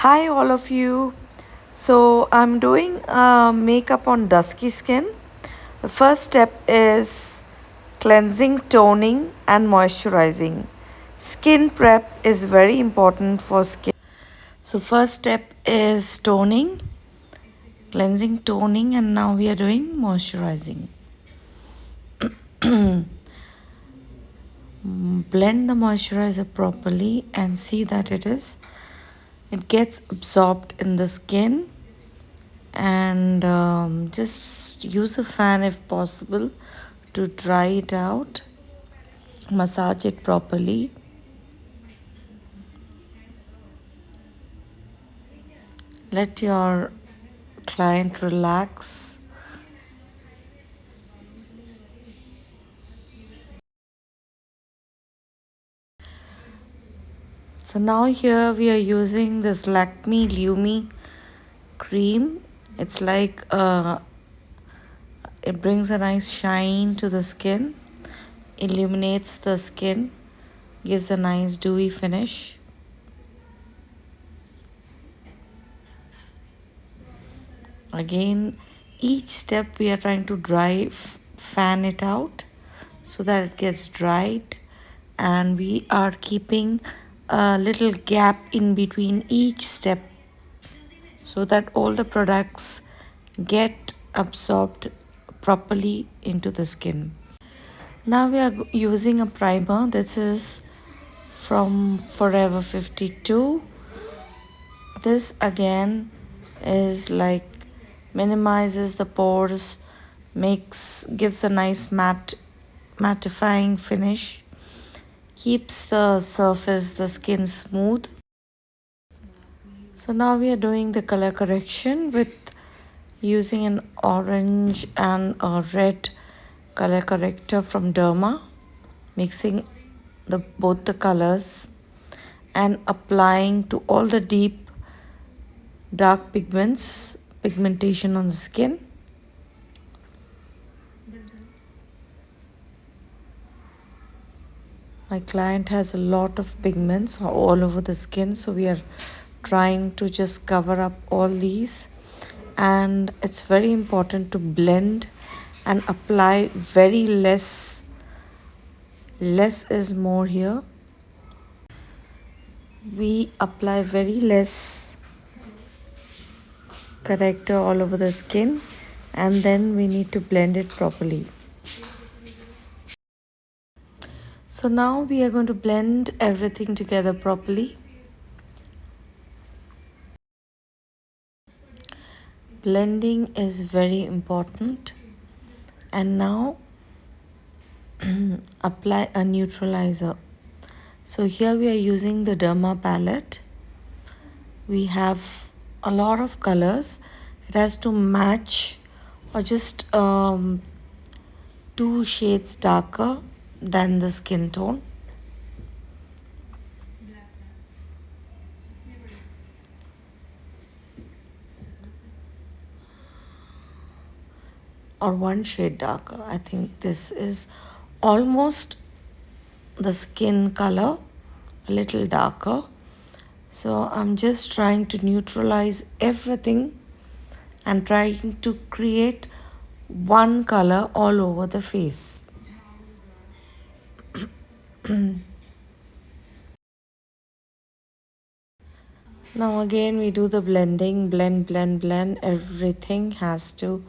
Hi, all of you. So, I'm doing makeup on dusky skin. The first step is cleansing, toning, and moisturizing. Skin prep is very important for skin. So, first step is toning, cleansing, toning, and now we are doing moisturizing. Blend the moisturizer properly and see that it gets absorbed in the skin, and just use a fan if possible to dry it out. Massage it properly. Let your client relax. So now here we are using this Lakme Lumi cream. It's like it brings a nice shine to the skin, illuminates the skin, gives a nice dewy finish. Again, each step we are trying to fan it out so that it gets dried, and we are keeping a little gap in between each step so that all the products get absorbed properly into the skin. Now we are using a primer. This is from Forever 52. This again is like minimizes the pores, gives a nice mattifying finish, keeps the surface, the skin smooth. So now we are doing the color correction with using an orange and a red color corrector from Derma, mixing both the colors and applying to all the deep dark pigmentation on the skin. My client has a lot of pigments all over the skin, so we are trying to just cover up all these, and it's very important to blend and apply very less. Less is more here. We apply very less corrector all over the skin, and then we need to blend it properly. So now we are going to blend everything together properly. Blending is very important. And now apply a neutralizer. So here we are using the Derma palette. We have a lot of colors. It has to match or just 2 shades darker than the skin tone. Or 1 shade darker. I think this is almost the skin color, a little darker. So I'm just trying to neutralize everything and trying to create one color all over the face. Now again we do the blending, blend. Everything has to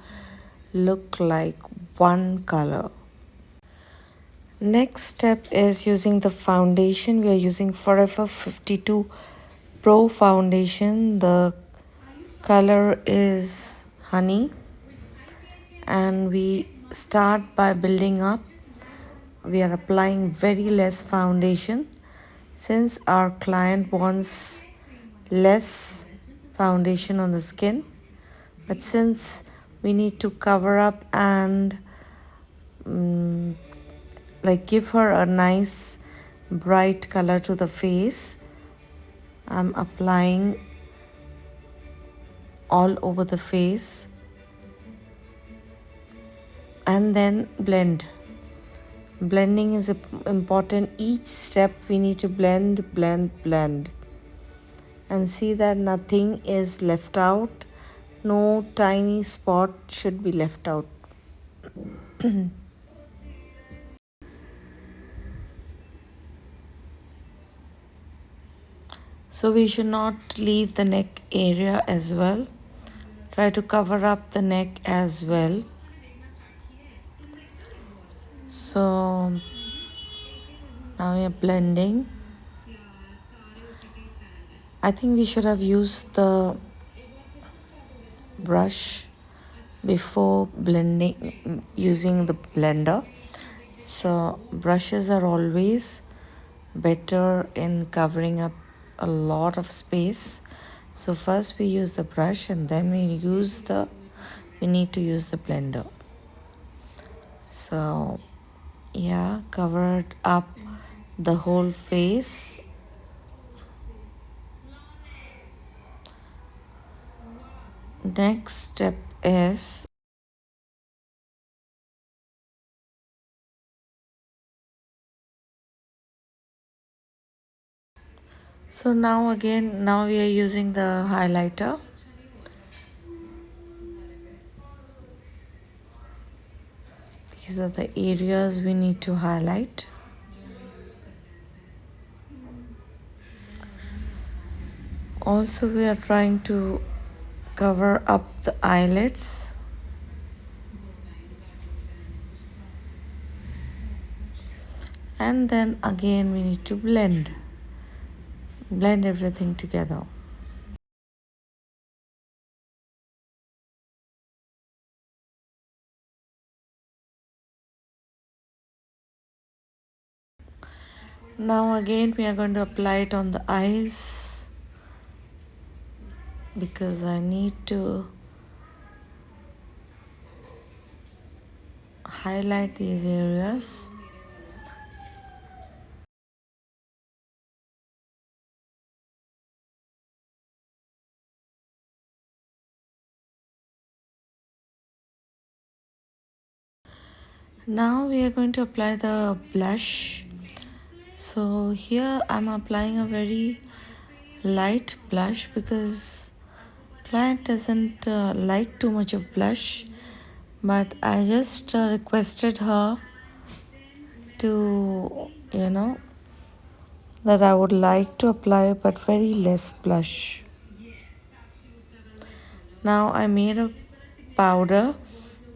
look like one color. Next step is using the foundation. We are using Forever 52 Pro foundation. The color is honey, and we start by building up. We are applying very less foundation since our client wants less foundation on the skin, but since we need to cover up and like give her a nice bright color to the face, I'm applying all over the face and then blend. Blending is important. Each step we need to blend. and see that nothing is left out. No tiny spot should be left out. So we should not leave the neck area as well. Try to cover up the neck as well. So now we are blending. I think we should have used the brush before blending using the blender. So brushes are always better in covering up a lot of space. So first we use the brush and then we need to use the blender. So yeah, covered up the whole face. Next step is so now we are using the highlighter. These are the areas we need to highlight. Also, we are trying to cover up the eyelids. And then again we need to blend everything together. Now again we are going to apply it on the eyes because I need to highlight these areas. Now we are going to apply the blush. So here I'm applying a very light blush because client doesn't like too much of blush, but I just requested her to that I would like to apply but very less blush. Now I made a powder.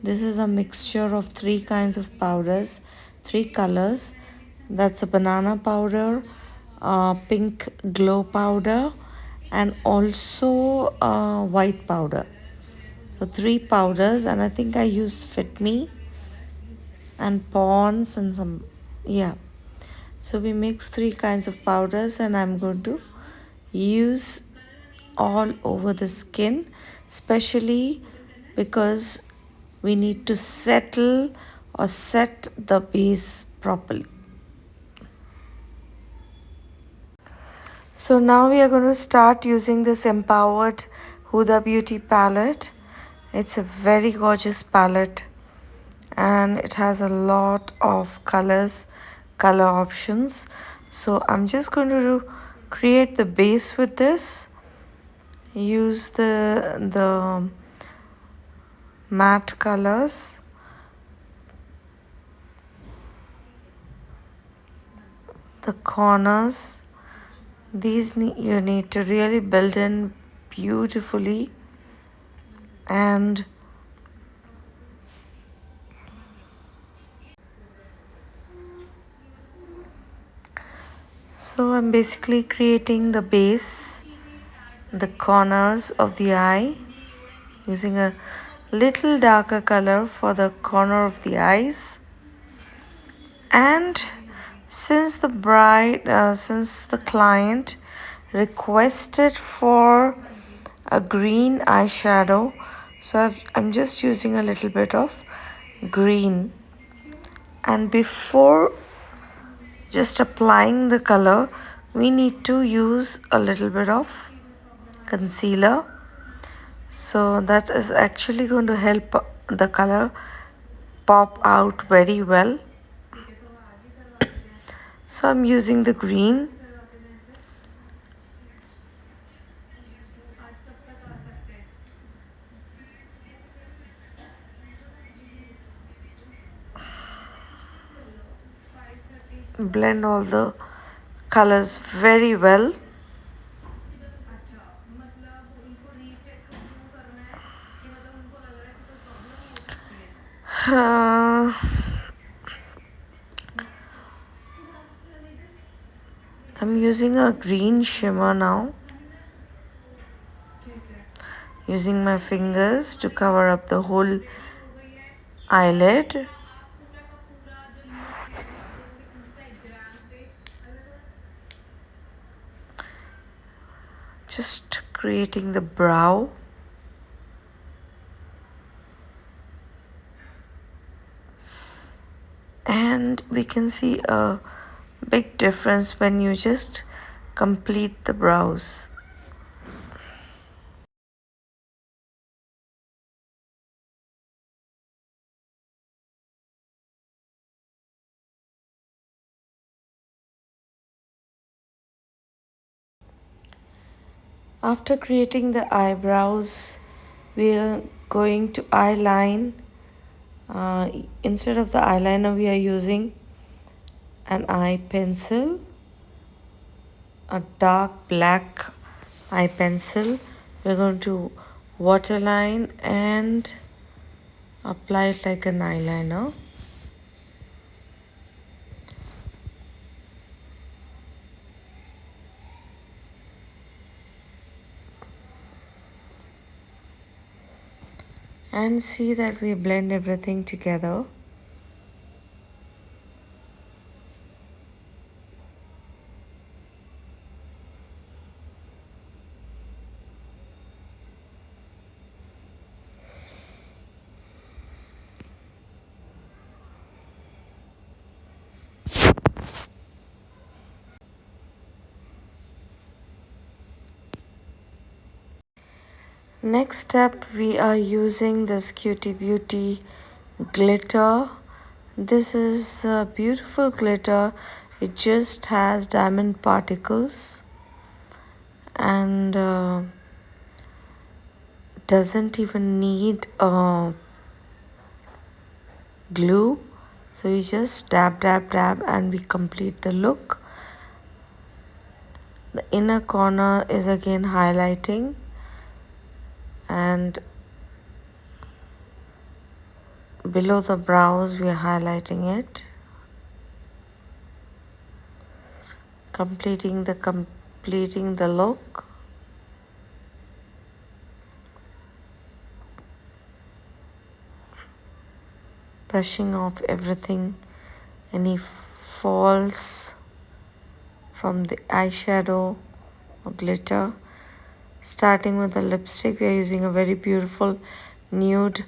This is a mixture of three kinds of powders, three colors. That's a banana powder, pink glow powder, and also white powder. So three powders, and I think I used Fit Me and Pond's and some, yeah. So we mix three kinds of powders, and I'm going to use all over the skin, especially because we need to settle or set the base properly. So now we are going to start using this Empowered Huda Beauty palette. It's a very gorgeous palette and it has a lot of color options. So I'm just going to create the base with this. Use the matte colors. The corners, these you need to really build in beautifully, and so I'm basically creating the base, the corners of the eye, using a little darker color for the corner of the eyes. And since since the client requested for a green eyeshadow, so I'm just using a little bit of green. And before just applying the color, we need to use a little bit of concealer. So that is actually going to help the color pop out very well. So I'm using the green. blend all the colors very well. Uh, I'm using a green shimmer now, using my fingers to cover up the whole eyelid. Just creating the brow. And we can see a big difference when you just complete the brows. After creating the eyebrows, we are going to eyeline. Instead of the eyeliner, we are using an eye pencil, a dark black eye pencil. We're going to waterline and apply it like an eyeliner. And see that we blend everything together. Next step, we are using this Cutie Beauty glitter. This is a beautiful glitter. It just has diamond particles and doesn't even need glue. So you just dab and we complete the look. The inner corner is again highlighting, and below the brows we are highlighting it, completing the look. Brushing off everything, any falls from the eyeshadow or glitter. Starting with the lipstick, we are using a very beautiful nude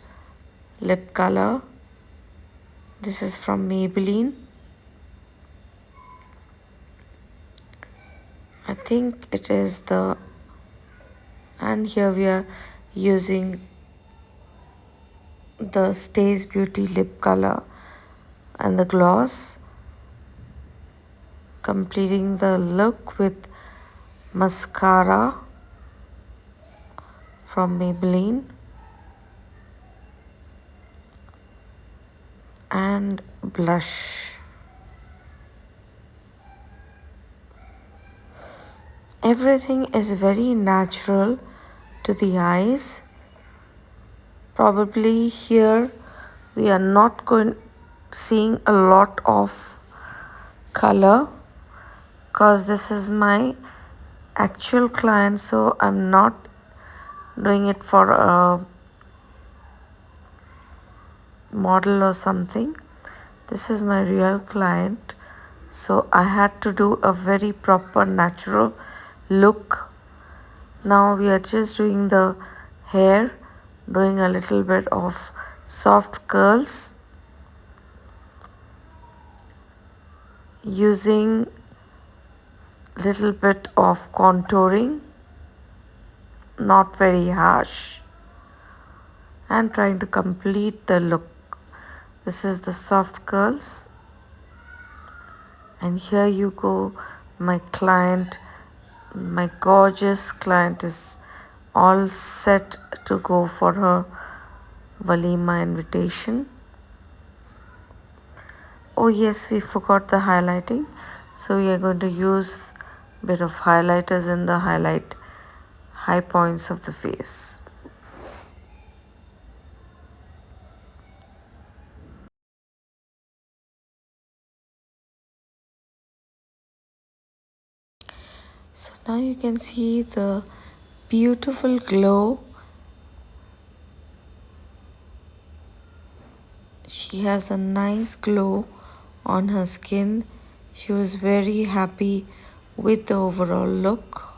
lip color. This is from Maybelline. I think it is and here we are using the Stays Beauty lip color and the gloss, completing the look with mascara from Maybelline and blush. Everything is very natural to the eyes. Probably here we are not seeing a lot of color because this is my actual client, so I'm not doing it for a model or something. This is my real client, so I had to do a very proper natural look. Now we are just doing the hair, doing a little bit of soft curls, using little bit of contouring, not very harsh, and trying to complete the look. This is the soft curls, and here you go. My client, my gorgeous client, is all set to go for her Walima invitation. Oh yes, we forgot the highlighting. So we are going to use a bit of highlighters in the highlight high points of the face. So now you can see the beautiful glow. She has a nice glow on her skin. She was very happy with the overall look.